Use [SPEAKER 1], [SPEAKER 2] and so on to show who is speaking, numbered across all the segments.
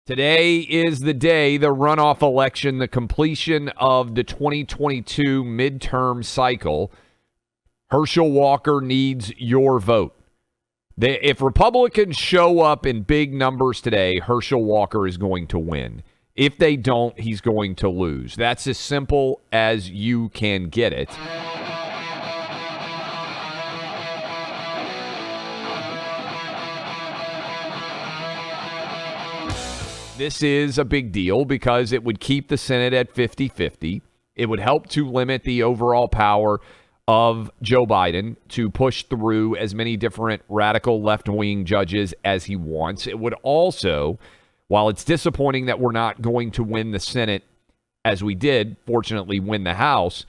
[SPEAKER 1] Today is the day, the runoff election, the completion of the 2022 midterm cycle. Herschel Walker needs your vote. If Republicans show up in big numbers today, Herschel Walker is going to win. If they don't, he's going to lose. That's as simple as you can get it. This is a big deal because it would keep the Senate at 50-50. It would help to limit the overall power of Joe Biden to push through as many different radical left-wing judges as he wants. It would also, while it's disappointing that we're not going to win the Senate as we did, fortunately win the House,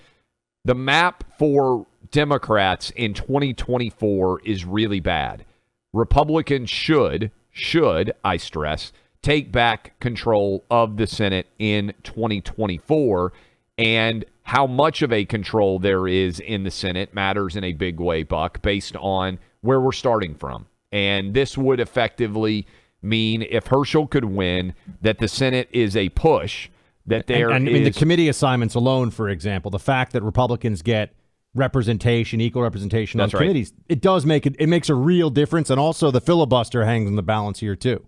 [SPEAKER 1] the map for Democrats in 2024 is really bad. Republicans should, I stress, take back control of the Senate in 2024, and how much of a control there is in the Senate matters in a big way, Buck, based on where we're starting from. And this would effectively mean, if Herschel could win, that the Senate is a push, that there
[SPEAKER 2] I mean, the committee assignments alone, for example, the fact that Republicans get representation, equal representation on committees, it does make it makes a real difference, and also the filibuster hangs in the balance here, too.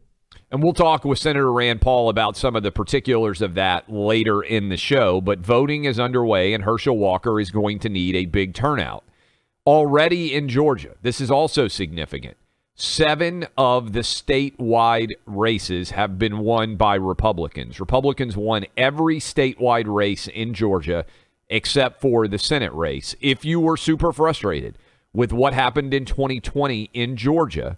[SPEAKER 1] And we'll talk with Senator Rand Paul about some of the particulars of that later in the show. But voting is underway, and Herschel Walker is going to need a big turnout. Already in Georgia, this is also significant. 7 of the statewide races have been won by Republicans. Republicans won every statewide race in Georgia except for the Senate race. If you were super frustrated with what happened in 2020 in Georgia,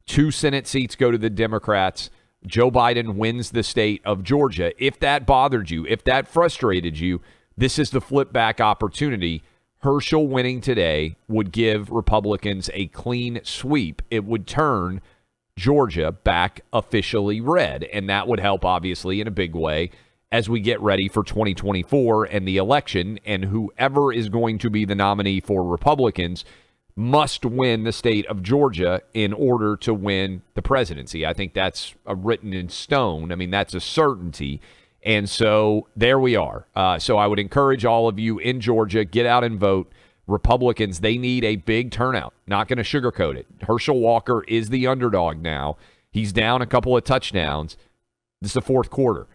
[SPEAKER 1] 2 Senate seats go to the Democrats. Joe Biden wins the state of Georgia. If that bothered you, if that frustrated you, this is the flip back opportunity. Herschel winning today would give Republicans a clean sweep. It would turn Georgia back officially red, and that would help, obviously, in a big way as we get ready for 2024 and the election, and whoever is going to be the nominee for Republicans must win the state of Georgia in order to win the presidency. I think that's written in stone. I mean, that's a certainty. And so there we are. So I would encourage all of you in Georgia, get out and vote. Republicans, they need a big turnout. Not going to sugarcoat it. Herschel Walker is the underdog now. He's down a couple of touchdowns. This is the fourth quarter.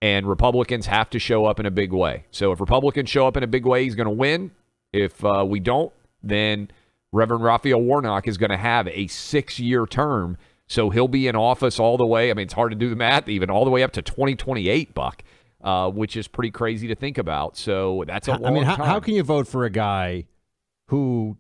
[SPEAKER 1] And Republicans have to show up in a big way. So if Republicans show up in a big way, he's going to win. If we don't, then Reverend Raphael Warnock is going to have a 6-year term, so he'll be in office all the way. I mean, it's hard to do the math, even all the way up to 2028, Buck, which is pretty crazy to think about. So that's a long time.
[SPEAKER 2] How can you vote for a guy who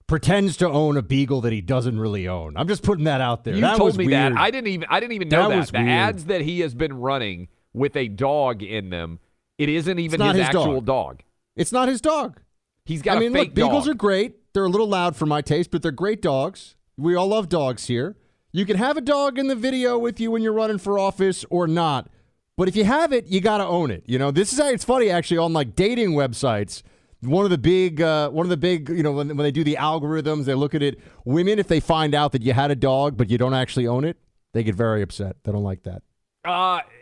[SPEAKER 2] pretends to own a beagle that he doesn't really own? I'm just putting that out there.
[SPEAKER 1] You told me that. I didn't even know that. The
[SPEAKER 2] weird.
[SPEAKER 1] ads that he has been running with a dog in them, it isn't even his actual dog.
[SPEAKER 2] It's not his dog.
[SPEAKER 1] He's got a fake
[SPEAKER 2] look, beagles
[SPEAKER 1] dog.
[SPEAKER 2] are great. They're a little loud for my taste, but they're great dogs. We all love dogs here. You can have a dog in the video with you when you're running for office or not. But if you have it, you got to own it. You know, this is it's funny actually on like dating websites. One of the big, you know, when they do the algorithms, they look at it. Women, if they find out that you had a dog but you don't actually own it, they get very upset. They don't like that.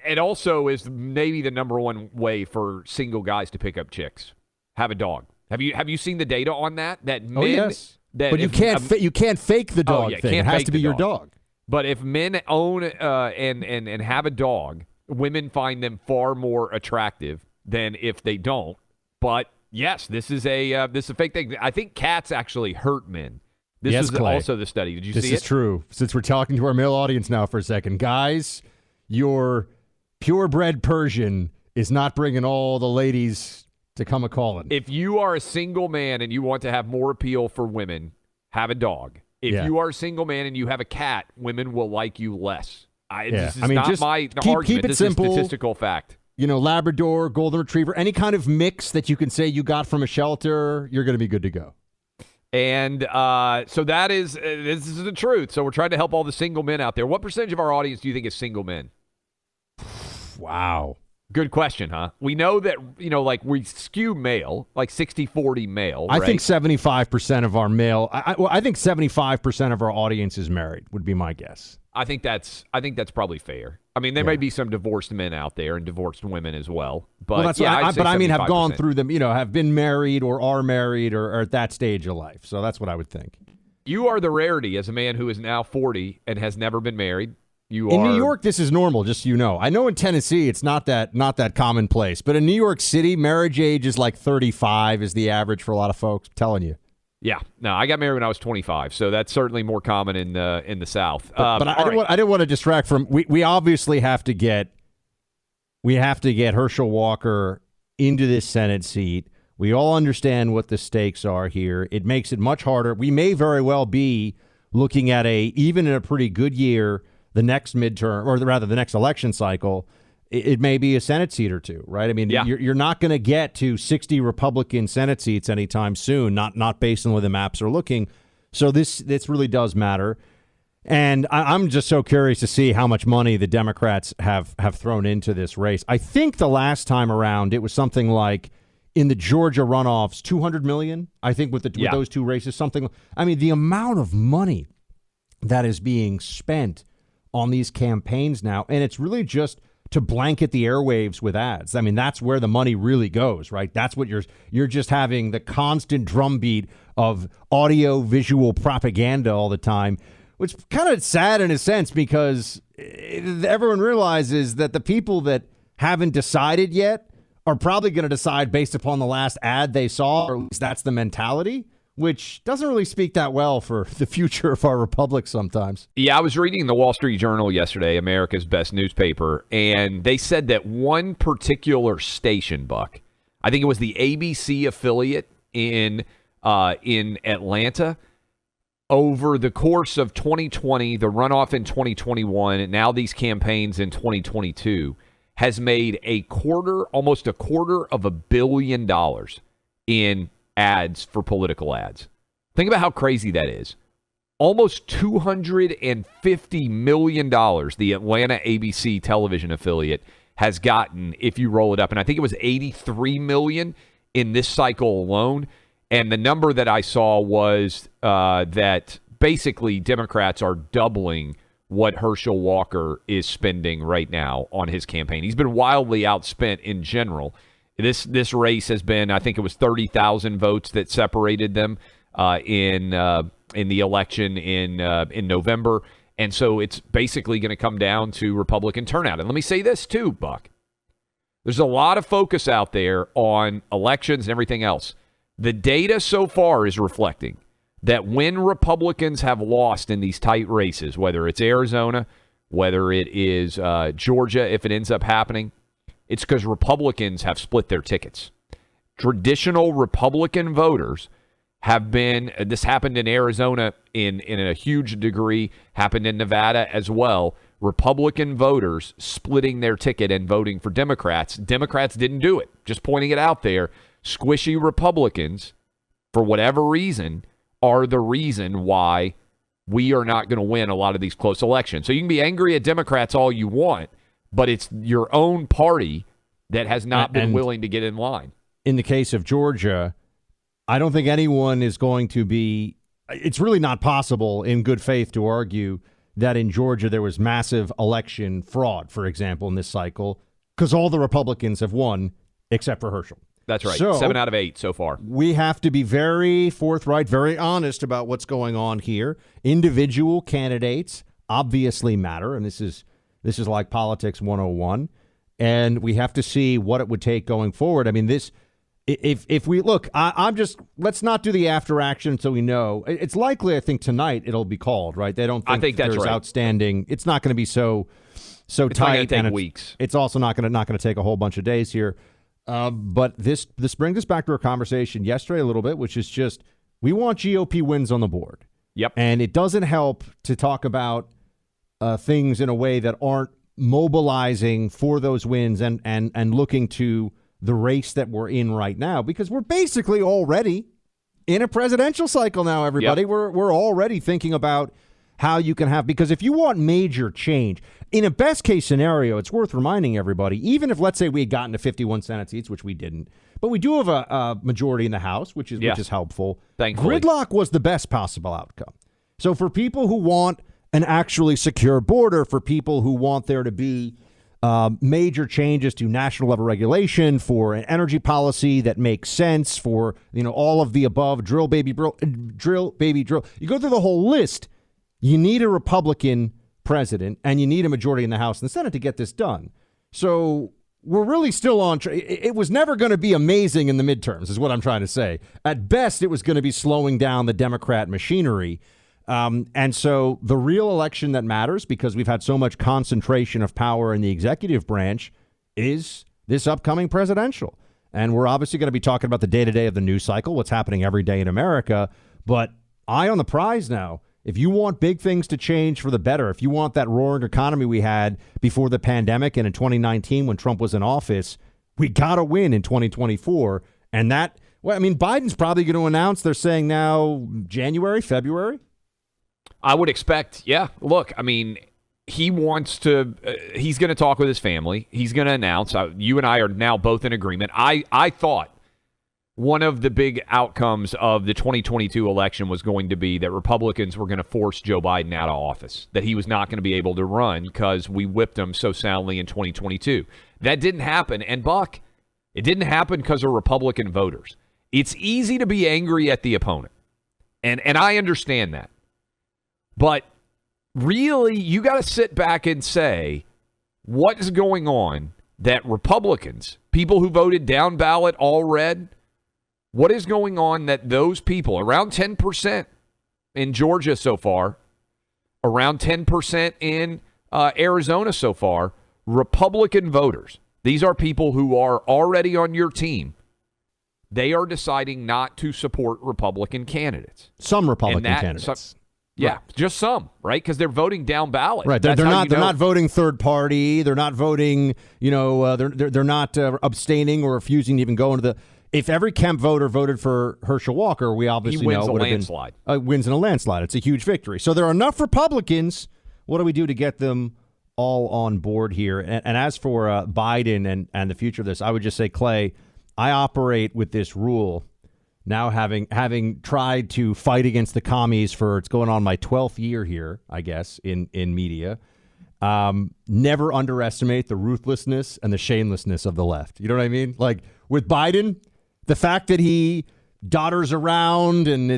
[SPEAKER 1] It also is maybe the number one way for single guys to pick up chicks. Have a dog. Have you seen the data on that? That men,
[SPEAKER 2] yes. But you can't fake the dog thing. It has to be your dog.
[SPEAKER 1] But if men own and have a dog, women find them far more attractive than if they don't. But yes, this is a fake thing. I think cats actually hurt men. This is also the study. Did you see it?
[SPEAKER 2] This is true. Since we're talking to our male audience now for a second, guys, your purebred Persian is not bringing all the ladies to come a-calling.
[SPEAKER 1] If you are a single man and you want to have more appeal for women, have a dog. If you are a single man and you have a cat, women will like you less. This is not my argument.
[SPEAKER 2] Keep it simple.
[SPEAKER 1] Is statistical fact.
[SPEAKER 2] You know, Labrador, Golden Retriever, any kind of mix that you can say you got from a shelter, you're going to be good to go.
[SPEAKER 1] And so this is the truth. So we're trying to help all the single men out there. What percentage of our audience do you think is single men?
[SPEAKER 2] Wow.
[SPEAKER 1] Good question, huh? We know that, you know, like we skew male, like 60-40 male,
[SPEAKER 2] I
[SPEAKER 1] right?
[SPEAKER 2] think 75% of our male, I think 75% of our audience is married would be my guess.
[SPEAKER 1] I think that's probably fair. I mean, there may be some divorced men out there and divorced women as well. But
[SPEAKER 2] well, that's
[SPEAKER 1] yeah,
[SPEAKER 2] but I mean, have gone
[SPEAKER 1] 75%.
[SPEAKER 2] through them, have been married or are married or are at that stage of life. So that's what I would think.
[SPEAKER 1] You are the rarity as a man who is now 40 and has never been married.
[SPEAKER 2] In New York, this is normal, just so you know. I know in Tennessee, it's not that commonplace. But in New York City, marriage age is like 35 is the average for a lot of folks. I'm telling you.
[SPEAKER 1] Yeah. No, I got married when I was 25, so that's certainly more common in the South.
[SPEAKER 2] But I didn't want to distract from. We obviously have to get Herschel Walker into this Senate seat. We all understand what the stakes are here. It makes it much harder. We may very well be looking at even in a pretty good year, the next midterm, or rather the next election cycle, it may be a Senate seat or two, right? I mean, you're not going to get to 60 Republican Senate seats anytime soon, not based on where the maps are looking. So this really does matter. And I'm just so curious to see how much money the Democrats have thrown into this race. I think the last time around, it was something like in the Georgia runoffs, $200 million, I think, with those two races, something. I mean, the amount of money that is being spent on these campaigns now, and it's really just to blanket the airwaves with ads. I mean, that's where the money really goes, right? That's what you're just having the constant drumbeat of audio visual propaganda all the time, which kind of sad in a sense because everyone realizes that the people that haven't decided yet are probably going to decide based upon the last ad they saw, or at least that's the mentality, which doesn't really speak that well for the future of our republic sometimes.
[SPEAKER 1] Yeah, I was reading the Wall Street Journal yesterday, America's best newspaper, and they said that one particular station, Buck, I think it was the ABC affiliate in Atlanta, over the course of 2020, the runoff in 2021, and now these campaigns in 2022, has made almost a quarter of $1 billion in ads for political ads. Think about how crazy that is. Almost $250 million the Atlanta ABC television affiliate has gotten if you roll it up. And I think it was $83 million in this cycle alone. And the number that I saw was that basically Democrats are doubling what Herschel Walker is spending right now on his campaign. He's been wildly outspent in general. This race has been, I think it was 30,000 votes that separated them in the election in November. And so it's basically going to come down to Republican turnout. And let me say this too, Buck. There's a lot of focus out there on elections and everything else. The data so far is reflecting that when Republicans have lost in these tight races, whether it's Arizona, whether it is Georgia, if it ends up happening, it's because Republicans have split their tickets. Traditional Republican voters have been, this happened in Arizona in a huge degree, happened in Nevada as well, Republican voters splitting their ticket and voting for Democrats. Democrats didn't do it. Just pointing it out there. Squishy Republicans, for whatever reason, are the reason why we are not going to win a lot of these close elections. So you can be angry at Democrats all you want, but it's your own party that has not been willing to get in line.
[SPEAKER 2] In the case of Georgia, I don't think anyone is going to be – it's really not possible in good faith to argue that in Georgia there was massive election fraud, for example, in this cycle, because all the Republicans have won except for Herschel.
[SPEAKER 1] That's right.
[SPEAKER 2] So,
[SPEAKER 1] 7 out of 8 so far.
[SPEAKER 2] We have to be very forthright, very honest about what's going on here. Individual candidates obviously matter, and this is like politics 101. And we have to see what it would take going forward. I mean, if we look, let's not do the after action until we know. It's likely, I think, tonight it'll be called, right? They don't think
[SPEAKER 1] I think that's
[SPEAKER 2] there's
[SPEAKER 1] right.
[SPEAKER 2] Outstanding. It's not going to be so
[SPEAKER 1] it's
[SPEAKER 2] tight.
[SPEAKER 1] Not going to take weeks.
[SPEAKER 2] It's also not going to take a whole bunch of days here. But this brings us back to our conversation yesterday a little bit, which is just we want GOP wins on the board.
[SPEAKER 1] Yep.
[SPEAKER 2] And it doesn't help to talk about things in a way that aren't mobilizing for those wins and looking to the race that we're in right now, because we're basically already in a presidential cycle now, everybody.
[SPEAKER 1] Yep.
[SPEAKER 2] We're already thinking about how you can have, because if you want major change, in a best case scenario, it's worth reminding everybody, even if, let's say, we had gotten to 51 Senate seats, which we didn't, but we do have a majority in the House, which is helpful.
[SPEAKER 1] Thankfully.
[SPEAKER 2] Gridlock was the best possible outcome. So for people who want an actually secure border for people who want there to be major changes to national level regulation, for an energy policy that makes sense, for all of the above. Drill baby drill. You go through the whole list. You need a Republican president and you need a majority in the House and the Senate to get this done. So we're really still on. It was never going to be amazing in the midterms, is what I'm trying to say. At best, it was going to be slowing down the Democrat machinery. And so the real election that matters, because we've had so much concentration of power in the executive branch, is this upcoming presidential. And we're obviously going to be talking about the day-to-day of the news cycle, what's happening every day in America. But eye on the prize now. If you want big things to change for the better, if you want that roaring economy we had before the pandemic and in 2019 when Trump was in office, we got to win in 2024. And Biden's probably going to announce, they're saying now, January, February.
[SPEAKER 1] I would expect, yeah. Look, he wants to, he's going to talk with his family. He's going to announce. You and I are now both in agreement. I thought one of the big outcomes of the 2022 election was going to be that Republicans were going to force Joe Biden out of office, that he was not going to be able to run because we whipped him so soundly in 2022. That didn't happen. And Buck, it didn't happen because of Republican voters. It's easy to be angry at the opponent. And I understand that. But really, you got to sit back and say, what is going on that Republicans, people who voted down ballot, all red, what is going on that those people, around 10% in Georgia so far, around 10% in Arizona so far, Republican voters, these are people who are already on your team, they are deciding not to support Republican candidates.
[SPEAKER 2] Some Republican candidates.
[SPEAKER 1] Yeah,
[SPEAKER 2] right.
[SPEAKER 1] Just some, right? Because they're voting down ballot.
[SPEAKER 2] Right, they're not voting third party. They're not voting. They're not abstaining or refusing to even go into the. If every Kemp voter voted for Herschel Walker, we obviously know it would have been wins in a landslide. It's a huge victory. So there are enough Republicans. What do we do to get them all on board here? And as for Biden and the future of this, I would just say, Clay, I operate with this rule. Now, having tried to fight against the commies it's going on my 12th year here, I guess, in media, never underestimate the ruthlessness and the shamelessness of the left. You know what I mean? Like with Biden, the fact that he dodders around and they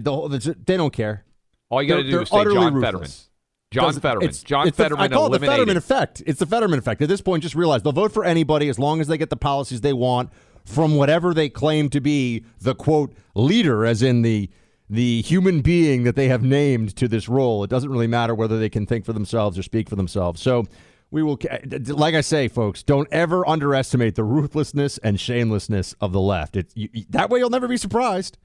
[SPEAKER 2] don't care.
[SPEAKER 1] All you got to do is say John Fetterman. John Fetterman.
[SPEAKER 2] I call it the Fetterman effect. It's the Fetterman effect. At this point, just realize they'll vote for anybody as long as they get the policies they want from whatever they claim to be the, quote, leader, as in the human being that they have named to this role. It doesn't really matter whether they can think for themselves or speak for themselves. So we will, like I say, folks, don't ever underestimate the ruthlessness and shamelessness of the left. That way you'll never be surprised.